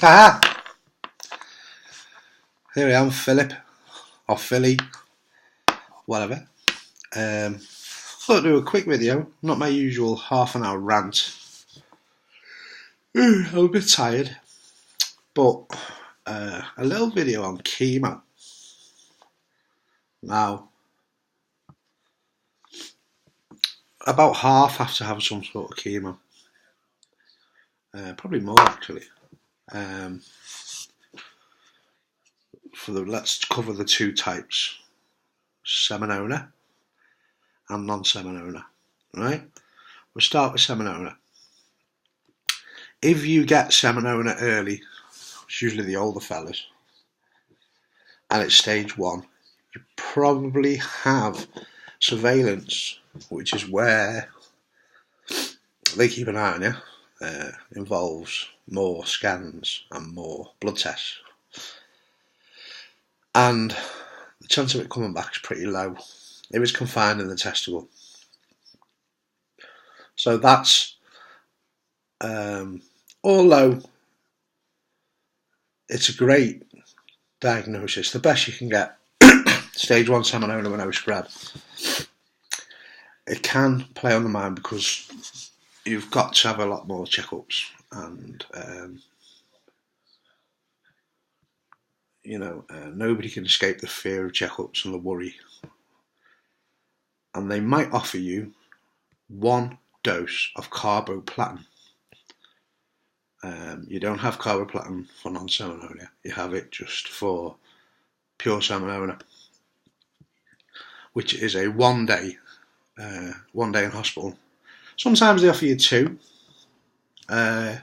Ah, here I am, Philip, or Philly, whatever. Thought I'd do a quick video, not my usual half an hour rant. I'm a bit tired, but a little video on chemo. Now, about half have to have some sort of chemo. Probably more actually. Let's cover the two types, Seminona and non-Seminona. Right? We'll start with Seminona. If you get Seminona early, it's usually the older fellas, and it's stage 1, you probably have surveillance, which is where they keep an eye on you. Involves more scans and more blood tests, and the chance of it coming back is pretty low. It was confined in the testicle, so that's although it's a great diagnosis, the best you can get. Stage 1 Seminona when I was spread, it can play on the mind because you've got to have a lot more checkups, and nobody can escape the fear of checkups and the worry. And they might offer you 1 dose of carboplatin. You don't have carboplatin for non-Seminona, you have it just for pure Seminona, which is a 1 day in hospital. Sometimes they offer you 2, but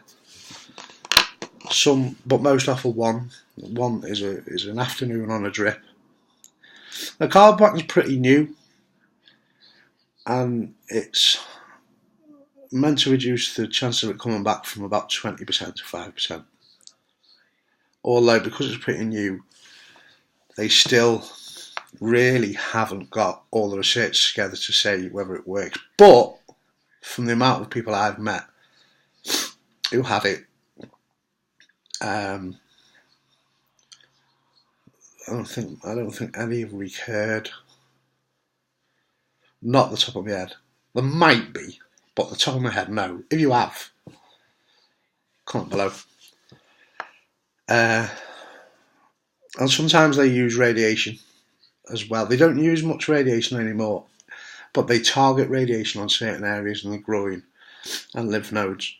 most offer 1. 1 is an afternoon on a drip. The carboplatin is pretty new, and it's meant to reduce the chance of it coming back from about 20% to 5%. Although, because it's pretty new, they still really haven't got all the research together to say whether it works. But from the amount of people I've met who had it, I don't think any have recurred. Not the top of my head. There might be, but the top of my head, no. If you have, comment below. And sometimes they use radiation as well. They don't use much radiation anymore, but they target radiation on certain areas in the groin and lymph nodes,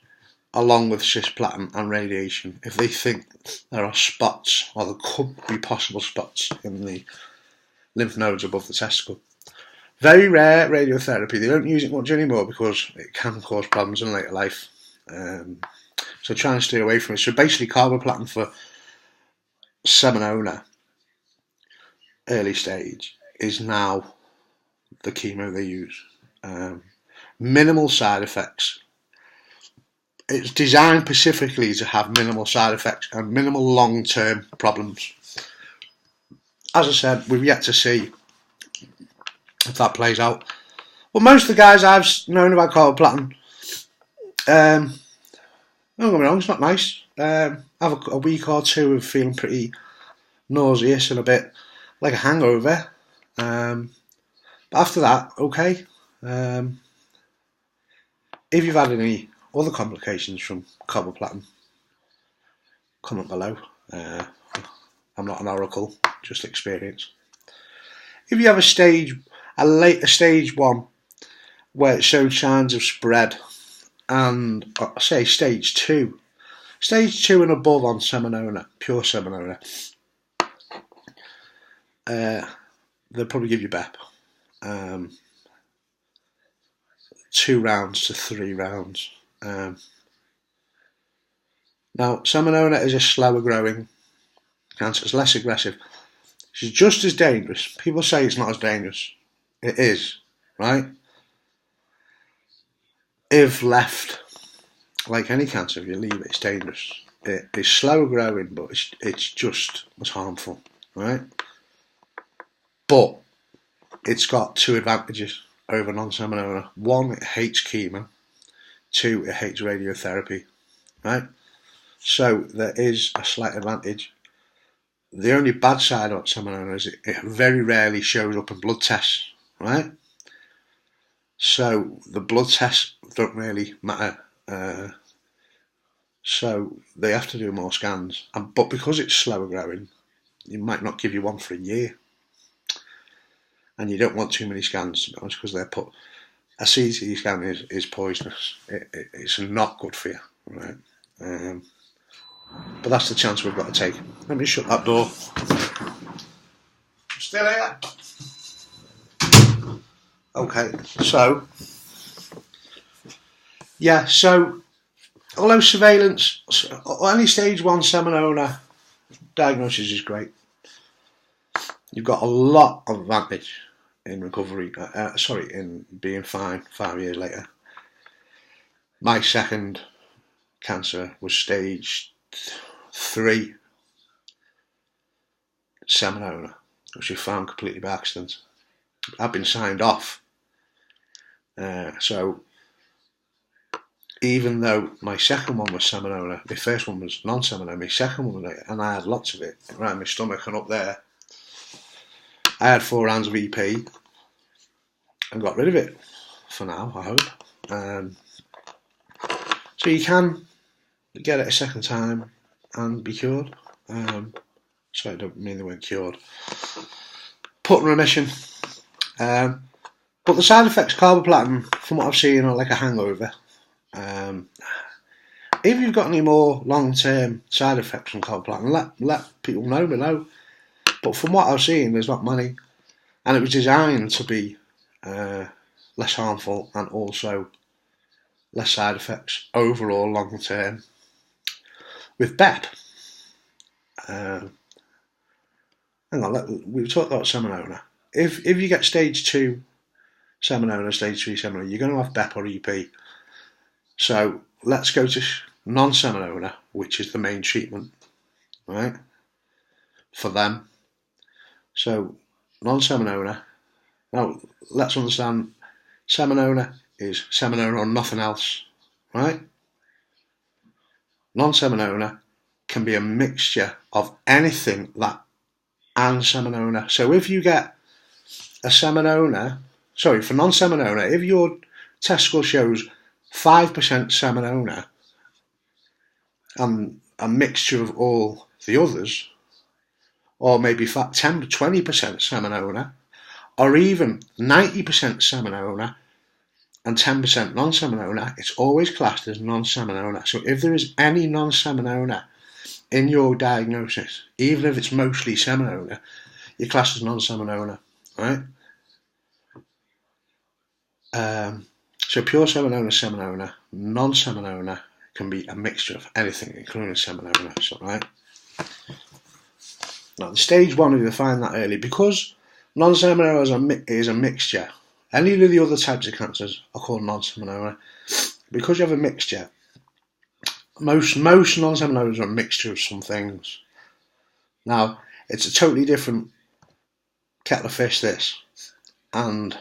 along with cisplatin and radiation, if they think there are spots, or there could be possible spots in the lymph nodes above the testicle. Very rare radiotherapy. They don't use it much anymore because it can cause problems in later life. So try and stay away from it. So basically, carboplatin for Seminona, early stage, is now the chemo they use. Minimal side effects. It's designed specifically to have minimal side effects and minimal long-term problems. As I said, we've yet to see if that plays out. Well, most of the guys I've known about carboplatin, don't get me wrong, it's not nice. Have a week or 2 of feeling pretty nauseous and a bit like a hangover. But after that, okay. If you've had any other complications from carboplatin, comment below. I'm not an oracle, just experience. If you have a later stage 1 where it shows signs of spread, and say stage 2 and above on Seminona, pure Seminona, they'll probably give you BEP. 2 rounds to 3 rounds. Now, Seminona is a slower growing cancer. It's less aggressive. It's just as dangerous. People say it's not as dangerous. It is, right? If left like any cancer, if you leave it, it's dangerous. It is slower growing, but it's just as harmful, right? But it's got 2 advantages over non-Seminona. 1, it hates chemo. 2, it hates radiotherapy, right? So there is a slight advantage. The only bad side of seminoma is it very rarely shows up in blood tests, right? So the blood tests don't really matter. So they have to do more scans. But because it's slower growing, you might not give you one for a year. And you don't want too many scans, because they're put. A CT scan is poisonous. It's not good for you, right? But that's the chance we've got to take. Let me shut that door. Still here? Okay, so yeah, so although surveillance or any stage 1 seminoma diagnosis is great, you've got a lot of advantage in recovery. In being fine 5 years later. My second cancer was stage 3 seminoma, which we found completely by accident. I've been signed off. So even though my second one was seminoma, my first one was non-seminoma, my second one was, and I had lots of it around my stomach and up there. I had 4 rounds of EP and got rid of it for now, I hope. So you can get it a second time and be cured. Sorry, I don't mean the word cured. Put in remission. But the side effects, carboplatin, from what I've seen, are like a hangover. If you've got any more long-term side effects from carboplatin, let people know below. But from what I've seen, there's not many. And it was designed to be less harmful and also less side effects overall long-term. With BEP, hang on, we've talked about seminoma. If you get stage 2 seminoma, stage 3 seminoma, you're going to have BEP or EP. So let's go to non-seminoma, which is the main treatment, right, for them. So non-seminoma, now let's understand, seminoma is seminoma or nothing else, right? Non-seminoma can be a mixture of anything and seminoma. So if you get a seminoma, for non-seminoma, if your testicle shows 5% seminoma and a mixture of all the others, or maybe 10 to 20% seminoma, or even 90% seminoma and 10% non-seminoma, it's always classed as non-seminoma. So if there is any non-seminoma in your diagnosis, even if it's mostly seminoma, you're classed as non-seminoma, right? So pure seminoma, non-seminoma can be a mixture of anything, including seminoma, so, right? Now, the stage 1, if you find that early, because non-seminoma is a mixture. Any of the other types of cancers are called non-seminoma. Because you have a mixture, most non-seminomas are a mixture of some things. Now, it's a totally different kettle of fish, this. And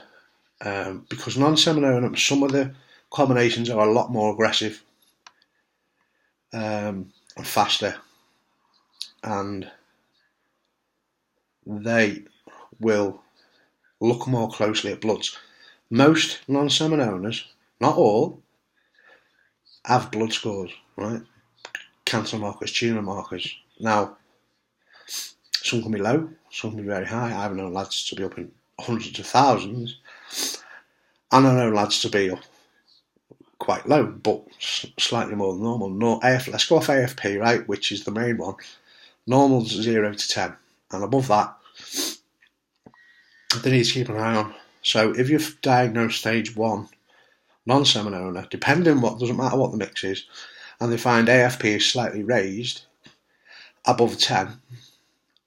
because non-seminoma, some of the combinations are a lot more aggressive and faster. And they will look more closely at bloods. Most non-seminomas, not all, have blood scores, right? Cancer markers, tumour markers. Now, some can be low, some can be very high. I've known lads to be up in hundreds of thousands, and I know lads to be quite low, but slightly more than normal. Let's go off AFP, right, which is the main one. Normal's 0 to 10, and above that, they need to keep an eye on. So if you've diagnosed stage 1 non-seminoma, doesn't matter what the mix is, and they find AFP is slightly raised above 10,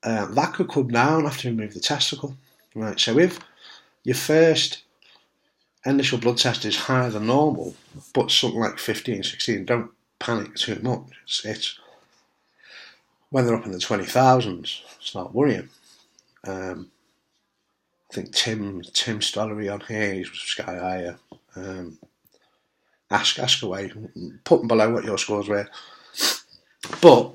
that could come down after you remove the testicle. Right. So if your first initial blood test is higher than normal, but something like 15, 16, don't panic too much. It's when they're up in the 20,000s, start worrying. I think Tim Stollery on here, he's Sky Higher. Ask away, put them below what your scores were. But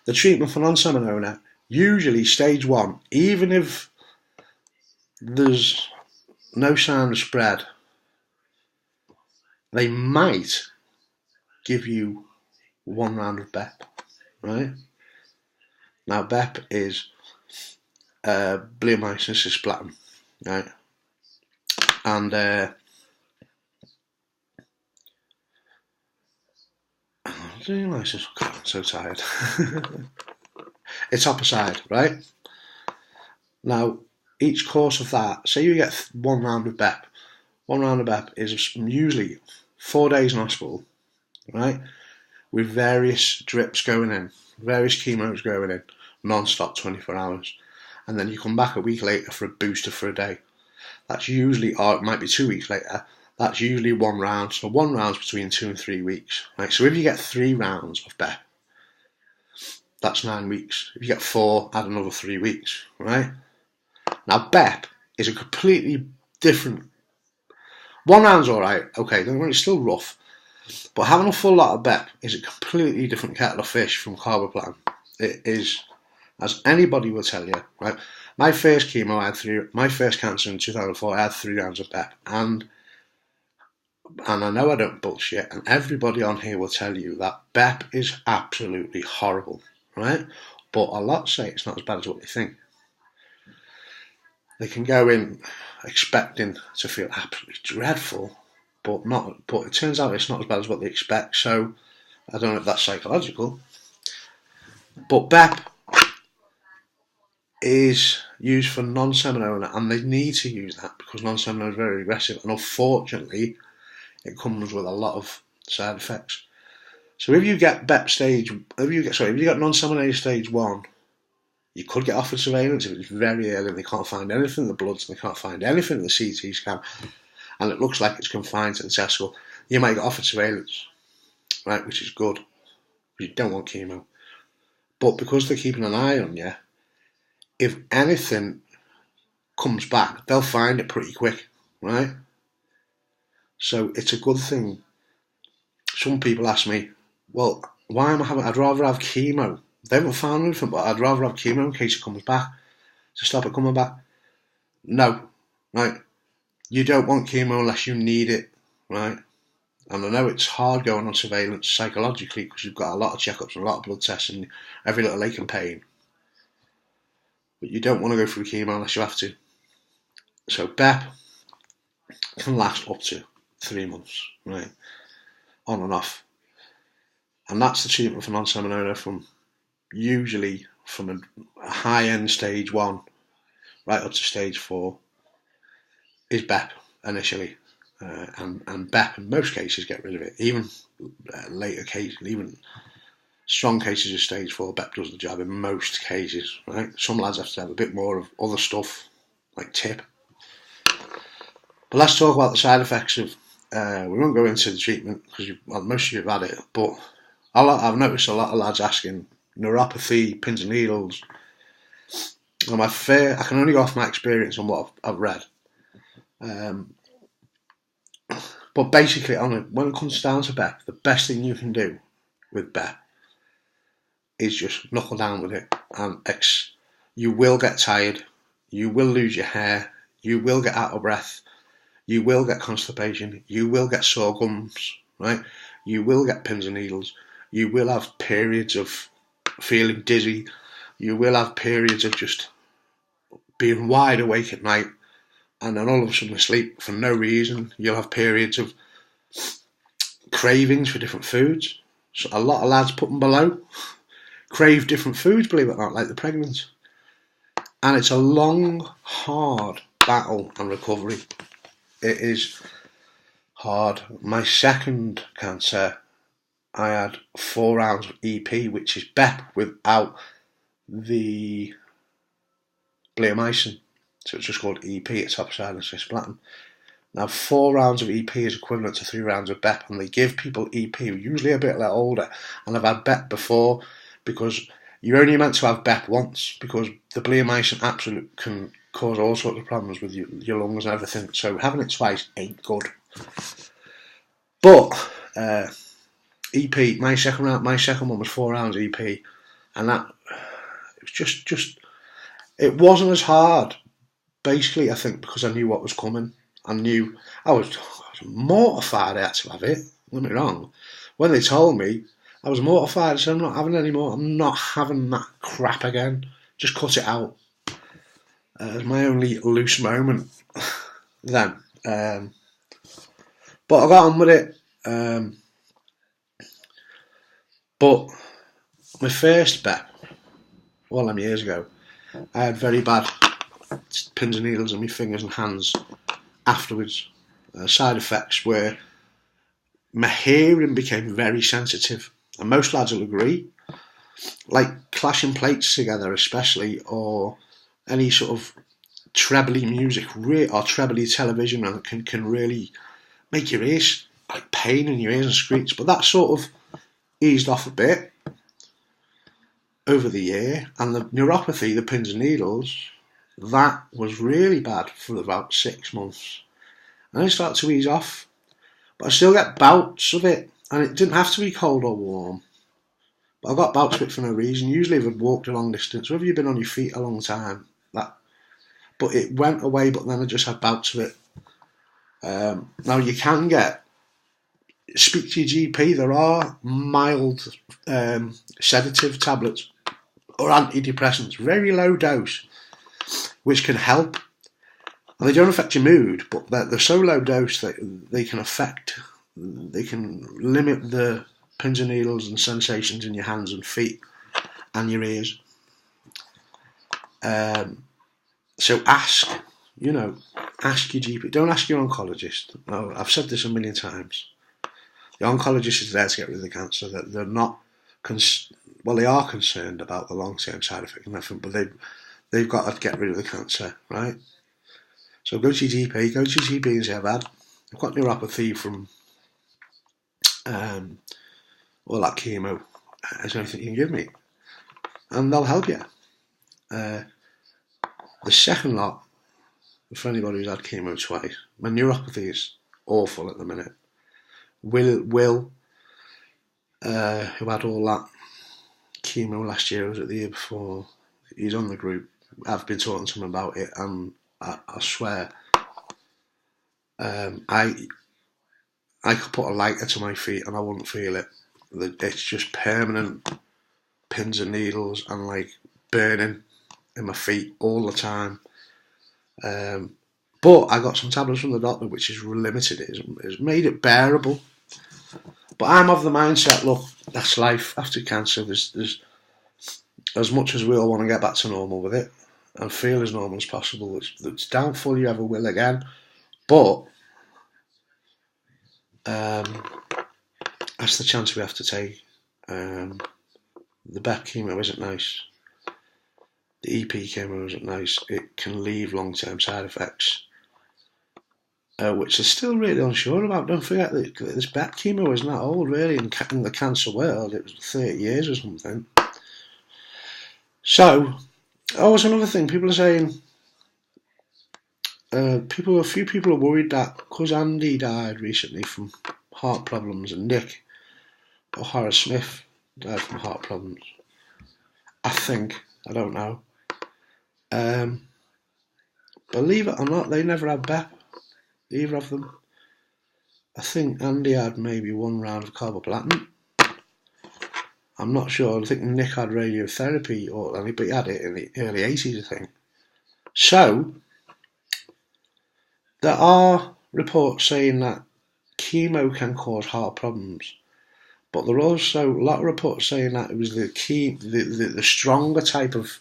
the treatment for non-seminoma, usually stage 1, even if there's no sign of spread, they might give you 1 round of BEP, right? Now BEP is bleomycin cisplatin, right? And I'm so tired. It's opposite, right? Now, each course of that, say you get 1 round of BEP. 1 round of BEP is usually 4 days in hospital, right? With various drips going in, various chemos going in, non-stop 24 hours. And then you come back a week later for a booster for a day. That's usually, or it might be 2 weeks later, that's usually 1 round. So 1 round's between 2 and 3 weeks. Right? So if you get 3 rounds of BEP, that's 9 weeks. If you get 4, add another 3 weeks, right? Now BEP is a completely different. 1 round's alright, okay, don't worry, it's still rough. But having a full lot of BEP is a completely different kettle of fish from carboplatin. It is, as anybody will tell you, right? My first chemo, my first cancer in 2004, I had 3 rounds of BEP, and I know I don't bullshit, and everybody on here will tell you that BEP is absolutely horrible, right? But a lot say it's not as bad as what they think. They can go in expecting to feel absolutely dreadful, but it turns out it's not as bad as what they expect. So I don't know if that's psychological, but BEP is used for non-seminoma, and they need to use that because non-seminoma is very aggressive, and unfortunately it comes with a lot of side effects. So if you get BEP stage, if you get non-seminoma stage 1, you could get offered surveillance if it's very early and they can't find anything in the bloods and they can't find anything in the CT scan, and it looks like it's confined to the testicle. You might get offered surveillance, right, which is good. You don't want chemo. But because they're keeping an eye on you, if anything comes back, they'll find it pretty quick, right? So it's a good thing. Some people ask me, well, why am I having, I'd rather have chemo. They haven't found anything, but I'd rather have chemo in case it comes back, to stop it coming back. No, right? You don't want chemo unless you need it, right? And I know it's hard going on surveillance psychologically because you've got a lot of checkups and a lot of blood tests and every little ache and pain. But you don't want to go through chemo unless you have to. So BEP can last up to 3 months, right? On and off. And that's the treatment for non-seminoma usually from a high-end stage 1 right up to stage 4 is BEP initially. And BEP in most cases get rid of it. Even later cases, even strong cases of stage 4, BEP does the job in most cases, right? Some lads have to have a bit more of other stuff, like TIP. But let's talk about the side effects of, we won't go into the treatment because most of you have had it, but I've noticed a lot of lads asking neuropathy, pins and needles. And I can only go off my experience on what I've read. But basically, when it comes down to BEP, the best thing you can do with BEP is just knuckle down with it. And you will get tired, you will lose your hair, you will get out of breath, you will get constipation, you will get sore gums, right? You will get pins and needles, you will have periods of feeling dizzy, you will have periods of just being wide awake at night and then all of a sudden asleep for no reason. You'll have periods of cravings for different foods. So a lot of lads put them below crave different foods, believe it or not, like the pregnant. And it's a long, hard battle and recovery. It is hard. My second cancer, I had 4 rounds of EP, which is BEP without the bleomycin. So it's just called EP, it's hepcidin cisplatin. Now 4 rounds of EP is equivalent to 3 rounds of BEP, and they give people EP, usually a bit older, and I've had BEP before, because you're only meant to have BEP once, because the bleomycin absolutely can cause all sorts of problems with your lungs and everything, so having it twice ain't good. But EP. My second one was 4 rounds EP, and that it was just it wasn't as hard. Basically, I think because I knew what was coming. I was mortified I had to have it. Don't get me wrong. When they told me, I was mortified. I said, I'm not having any more. I'm not having that crap again. Just cut it out. It was my only loose moment then. But I got on with it. But my first BEP, all them years ago, I had very bad pins and needles in my fingers and hands afterwards. Side effects were my hearing became very sensitive, and most lads will agree. Like clashing plates together, especially, or any sort of trebly music or trebly television, and can really make your ears like pain in your ears and screech. But that sort of eased off a bit over the year, and the neuropathy, the pins and needles, that was really bad for about 6 months. And then it started to ease off, but I still get bouts of it, and it didn't have to be cold or warm. But I got bouts of it for no reason. Usually, if I'd walked a long distance, or if you've been on your feet a long time, but it went away. But then I just had bouts of it. Now you can speak to your GP. There are mild sedative tablets or antidepressants, very low dose, which can help. And they don't affect your mood, but they're so low dose that they can limit the pins and needles and sensations in your hands and feet and your ears. So ask your GP. Don't ask your oncologist. No, I've said this a million times. The oncologist is there to get rid of the cancer. They're not, they are concerned about the long-term side effects and everything, but they've got to get rid of the cancer, right? So go to your GP. Go to your GP and say, I've got neuropathy from all that chemo. Is there anything you can give me? And they'll help you. The second lot, for anybody who's had chemo twice, my neuropathy is awful at the minute. Will, who had all that chemo last year, was it the year before? He's on the group. I've been talking to him about it, and I swear, I could put a lighter to my feet and I wouldn't feel it. It's just permanent pins and needles and like burning in my feet all the time. But I got some tablets from the doctor, which is limited. It's made it bearable. But I'm of the mindset, look, that's life after cancer. There's as much as we all want to get back to normal with it and feel as normal as possible. It's doubtful you ever will again. But that's the chance we have to take. The BEP chemo isn't nice. The EP chemo isn't nice. It can leave long-term side effects, which I'm still really unsure about. Don't forget that this BEP chemo isn't that old, really, in the cancer world. It was 30 years or something. So, it's another thing. People are saying, a few people are worried that because Andy died recently from heart problems and Nick O'Hara Smith died from heart problems. I don't know. Believe it or not, they never had BEP, either of them. I think Andy had maybe 1 round of carboplatin. I'm not sure. I think Nick had radiotherapy, but he had it in the early 80s, I think. So, there are reports saying that chemo can cause heart problems, but there are also a lot of reports saying that it was the stronger type of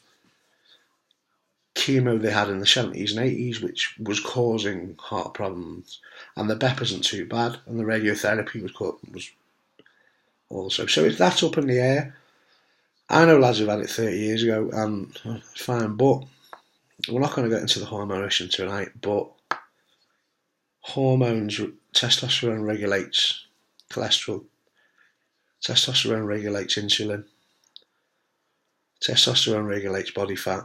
chemo they had in the 70s and 80s which was causing heart problems, and the BEP isn't too bad, and the radiotherapy was also. So that's up in the air. I know lads who've had it 30 years ago, and it's fine, but we're not going to get into the hormone issue tonight, but hormones, testosterone regulates cholesterol, testosterone regulates insulin, testosterone regulates body fat.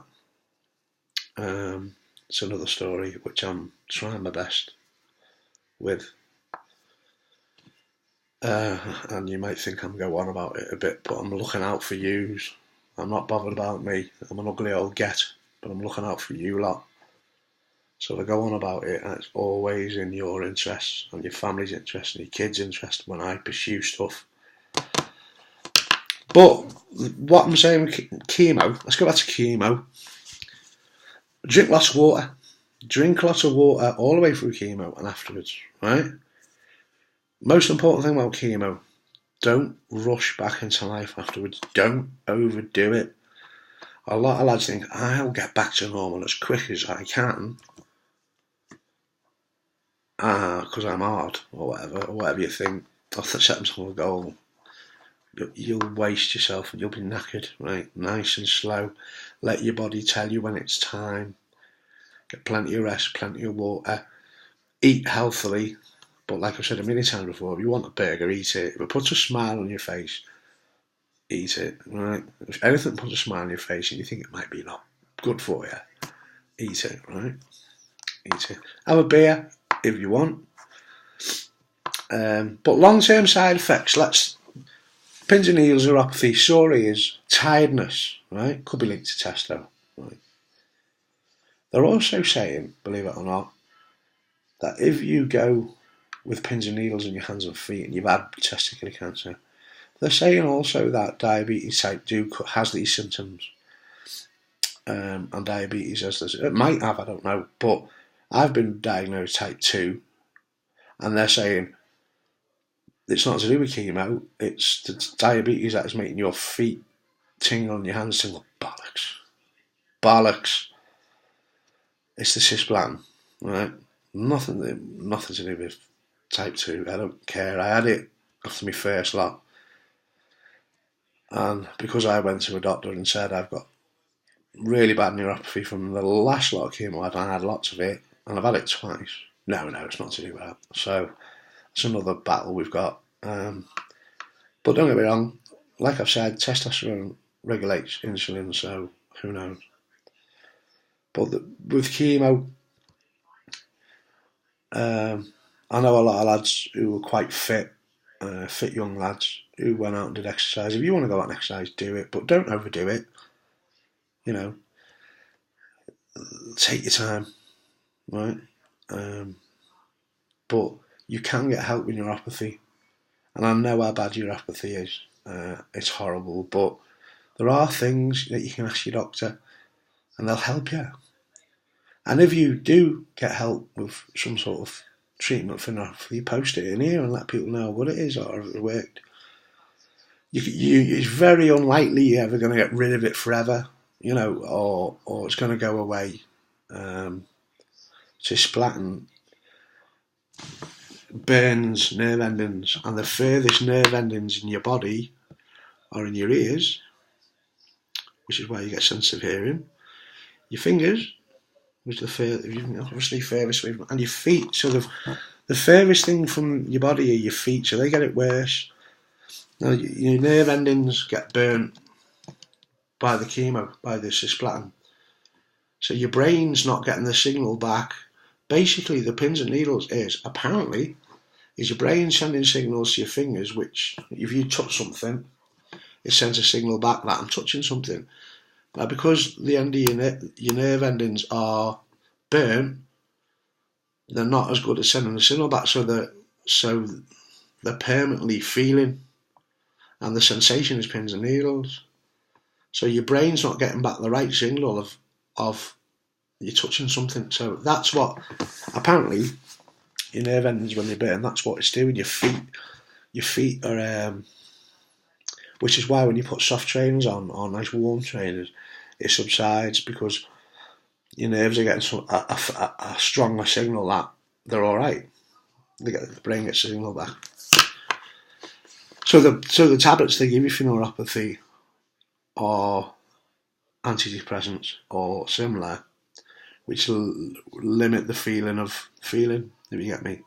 It's another story which I'm trying my best with. And you might think I'm going on about it a bit, but I'm looking out for yous. I'm not bothered about me. I'm an ugly old get, but I'm looking out for you lot. So I go on about it, and it's always in your interests, and your family's interest, and your kids' interest when I pursue stuff. But what I'm saying with chemo, let's go back to chemo. Drink lots of water. Drink lots of water all the way through chemo and afterwards, right? Most important thing about chemo, don't rush back into life afterwards. Don't overdo it. A lot of lads think, I'll get back to normal as quick as I can because I'm hard or whatever you think. I'll set themselves a goal. You'll waste yourself and you'll be knackered, right? Nice and slow. Let your body tell you when it's time. Get plenty of rest, plenty of water. Eat healthily. But like I've said a million times before, if you want a burger, eat it. If it puts a smile on your face, eat it, right? If anything puts a smile on your face and you think it might be not good for you, eat it, right? Eat it. Have a beer if you want. But long-term side effects, pins and needles, neuropathy, sore ears, tiredness, right? Could be linked to testo, right? They're also saying, believe it or not, that if you go with pins and needles in your hands and feet and you've had testicular cancer, they're saying also that diabetes type 2 has these symptoms. And diabetes, it might have, I don't know, but I've been diagnosed type 2, and they're saying it's not to do with chemo, it's the diabetes that is making your feet tingle and your hands tingle. Bollocks. It's the cisplatin, right? Nothing to do with type 2. I don't care. I had it after my first lot, and because I went to a doctor and said I've got really bad neuropathy from the last lot of chemo I had lots of it, and I've had it twice. No, it's not to do with that. So it's another battle we've got. But don't get me wrong, like I've said, testosterone regulates insulin, so who knows. But with chemo, I know a lot of lads who were quite fit young lads who went out and did exercise. If you want to go out and exercise, do it, but don't overdo it. You know, take your time, right? But you can get help with neuropathy, and I know how bad neuropathy is. It's horrible, but there are things that you can ask your doctor, and they'll help you. And if you do get help with some sort of treatment for neuropathy, post it in here and let people know what it is or if it worked. It's very unlikely you're ever going to get rid of it forever, you know, or it's going to go away. Cisplatin burns nerve endings, and the furthest nerve endings in your body are in your ears, which is why you get sensitive hearing. Your fingers, which obviously furthest away from, and your feet. So the furthest thing from your body are your feet, so they get it worse. Now, your nerve endings get burnt by the chemo, by the cisplatin. So your brain's not getting the signal back. Basically, the pins and needles is your brain sending signals to your fingers, which if you touch something, it sends a signal back that I'm touching something. Now, because the end of your nerve endings are burnt, they're not as good at sending the signal back. So they're permanently feeling, and the sensation is pins and needles. So your brain's not getting back the right signal of you're touching something. So that's what, apparently, your nerve endings when they burn, that's what it's doing. Your feet are, which is why when you put soft trainers on, or nice warm trainers, it subsides because your nerves are getting a stronger signal that they're all right. The brain gets a signal back. So the tablets they give you for neuropathy are antidepressants or similar, which limit the feeling of feeling, if you get me.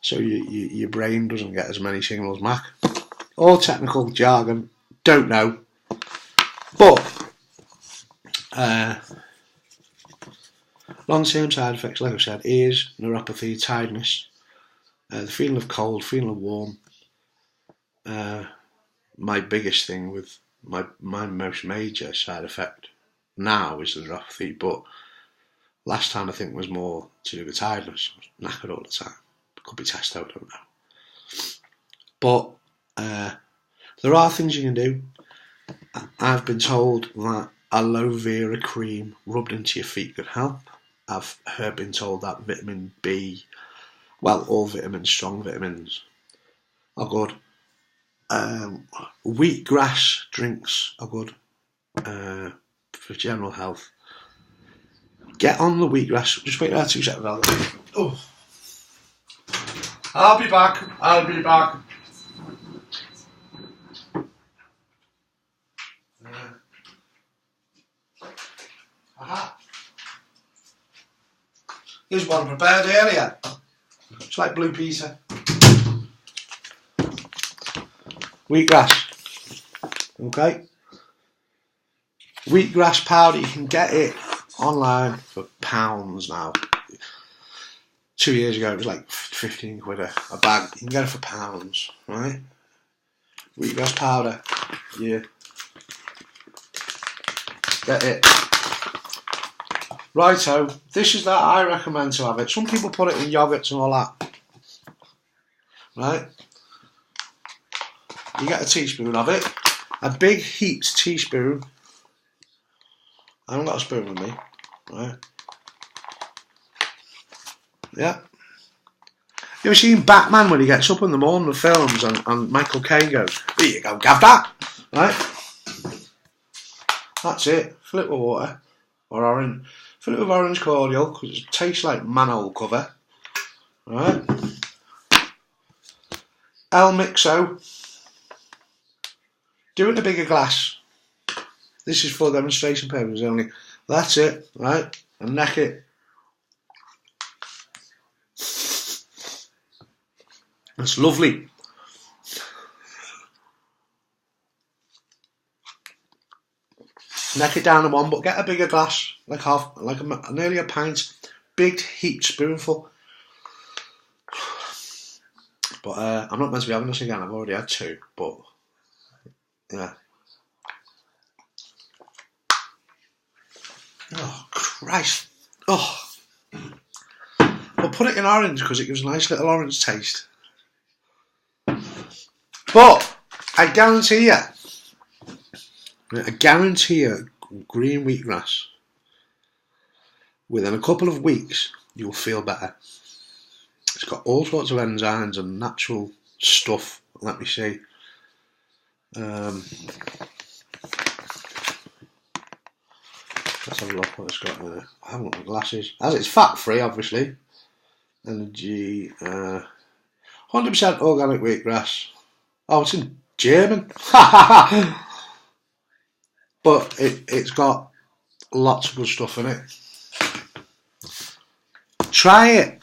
So your brain doesn't get as many signals back. All technical jargon, don't know. But long-term side effects, like I said, ears, neuropathy, tiredness, the feeling of cold, feeling of warm, my biggest thing with my most major side effect now is the neuropathy, but last time I think was more to do with tiredness. I was knackered all the time. Could be testo, I don't know. But there are things you can do. I've been told that aloe vera cream rubbed into your feet could help. I've been told that vitamin B, well, all vitamins, strong vitamins, are good. Wheatgrass drinks are good for general health. Get on the wheatgrass. Just wait there 2 seconds. I'll be back. Aha. Here's one prepared earlier. It's like blue pizza. Wheatgrass. Okay. Wheatgrass powder, you can get it online for £pounds now. 2 years ago it was like 15 quid a bag. You can get it for £pounds, right? Wheatgrass powder, yeah. Get it. Righto, this is that I recommend to have it. Some people put it in yogurts and all that. Right? You get a teaspoon of it. A big heaped teaspoon. I haven't got a spoon with me. Right? Yeah. You ever seen Batman when he gets up in the morning of films and Michael Caine goes, "There you go, have that." Right? That's it. Fill it with water. Or orange. Fill it with orange cordial because it tastes like manhole cover. Right? El Mixo. Do it in a bigger glass. This is for demonstration purposes only. That's it, right? And neck it. That's lovely. Neck it down in one, but get a bigger glass, like nearly a pint, big heaped spoonful. But I'm not meant to be having this again. I've already had 2, but yeah. Oh Christ! Oh, but put it in orange because it gives a nice little orange taste. But I guarantee you, green wheatgrass, within a couple of weeks, you'll feel better. It's got all sorts of enzymes and natural stuff. Let me see. Let's have a look what it's got there. I haven't got my glasses. As it's fat free, obviously. Energy. 100% organic wheatgrass. Oh, it's in German. But it's got lots of good stuff in it. Try it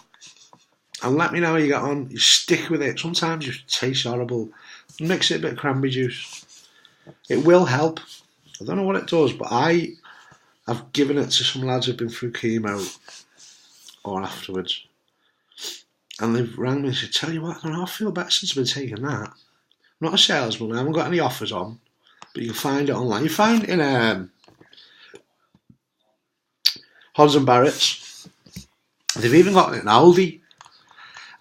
and let me know how you get on. You stick with it. Sometimes it tastes horrible. Mix it a bit of cranberry juice. It will help. I don't know what it does, but I've given it to some lads who've been through chemo or afterwards. And they've rang me and said, "Tell you what, I feel better since I've been taking that." I'm not a salesman, I haven't got any offers on, but you can find it online. You find it in Hodds and Barrett's. They've even got it in Aldi.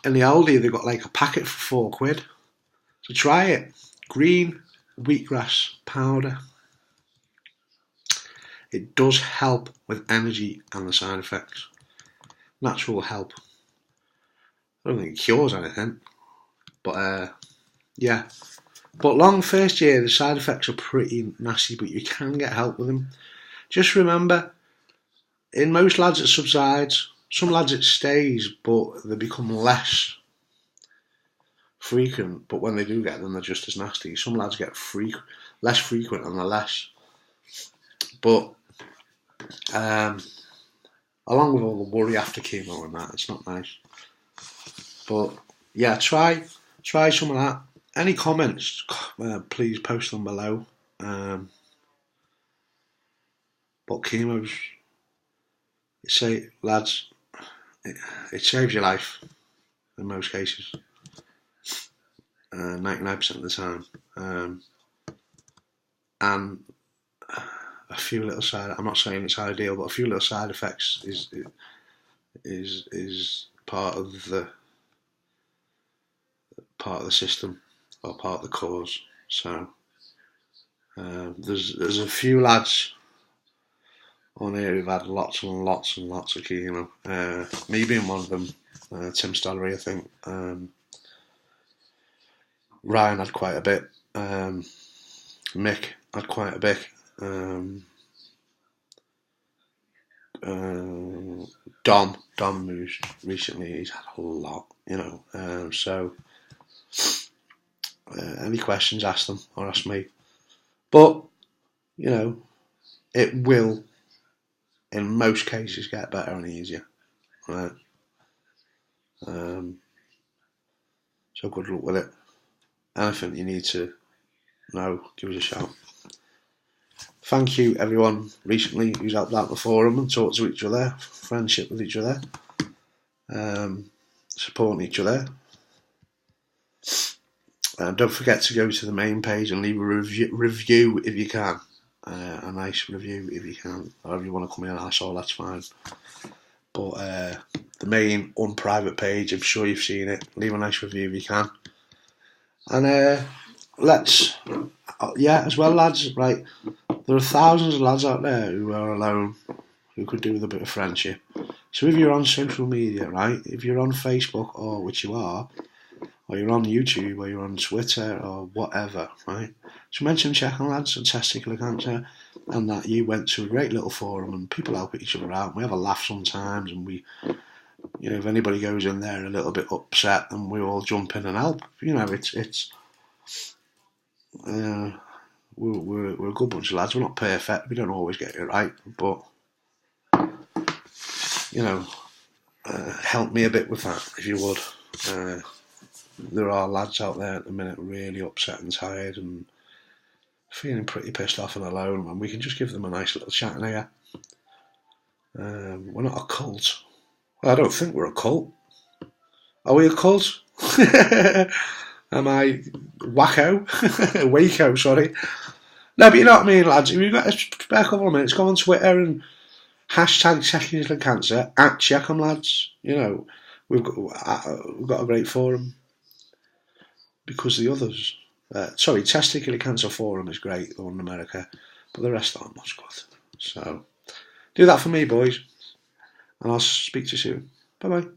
In the Aldi, they've got like a packet for £4. So try it. Green wheatgrass powder. It does help with energy and the side effects. Natural help. I don't think it cures anything. But yeah. But long first year, the side effects are pretty nasty, but you can get help with them. Just remember, in most lads it subsides. Some lads it stays, but they become less frequent. But when they do get them, they're just as nasty. Some lads get less frequent and they're less. But along with all the worry after chemo and that, it's not nice. But yeah, try some of that. Any comments, please post them below. But chemo's, lads, it saves your life in most cases. 99% of the time, and a few little side. I'm not saying it's ideal, but a few little side effects is part of the system, or part of the cause. So there's a few lads on here who've had lots and lots and lots of chemo. Me being one of them. Tim Stollery, I think. Ryan had quite a bit. Mick had quite a bit. Dom, who's recently, he's had a lot, so any questions, ask them or ask me. But, it will, in most cases, get better and easier, right? So good luck with it. Anything you need to know, give us a shout. Thank you everyone recently who's helped out the forum and talked to each other, friendship with each other, supporting each other. Don't forget to go to the main page and leave a review if you can. A nice review if you can. Or if you want to come in and ask, that's fine. But the main unprivate page, I'm sure you've seen it. Leave a nice review if you can. And as well, lads, right, there are thousands of lads out there who are alone, who could do with a bit of friendship. So if you're on social media, right, if you're on Facebook, or which you are, or you're on YouTube, or you're on Twitter, or whatever, right, so mention Checking Lads and Testicular Cancer, and that you went to a great little forum, and people help each other out, and we have a laugh sometimes, and we, if anybody goes in there a little bit upset, and we all jump in and help, it's we're a good bunch of lads. We're not perfect. We don't always get it right, but help me a bit with that if you would. There are lads out there at the minute really upset and tired and feeling pretty pissed off and alone, and we can just give them a nice little chat in here. We're not a cult. Well, I don't think we're a cult. Are we a cult? Am I wacko? Waco, sorry. No, but you know what I mean, lads. If you've got a spare couple of minutes, go on Twitter and hashtag Testicular Cancer at Checkham Lads. We've got a great forum because the others. Testicular Cancer Forum is great, the one in America, but the rest aren't much good. So do that for me, boys, and I'll speak to you soon. Bye bye.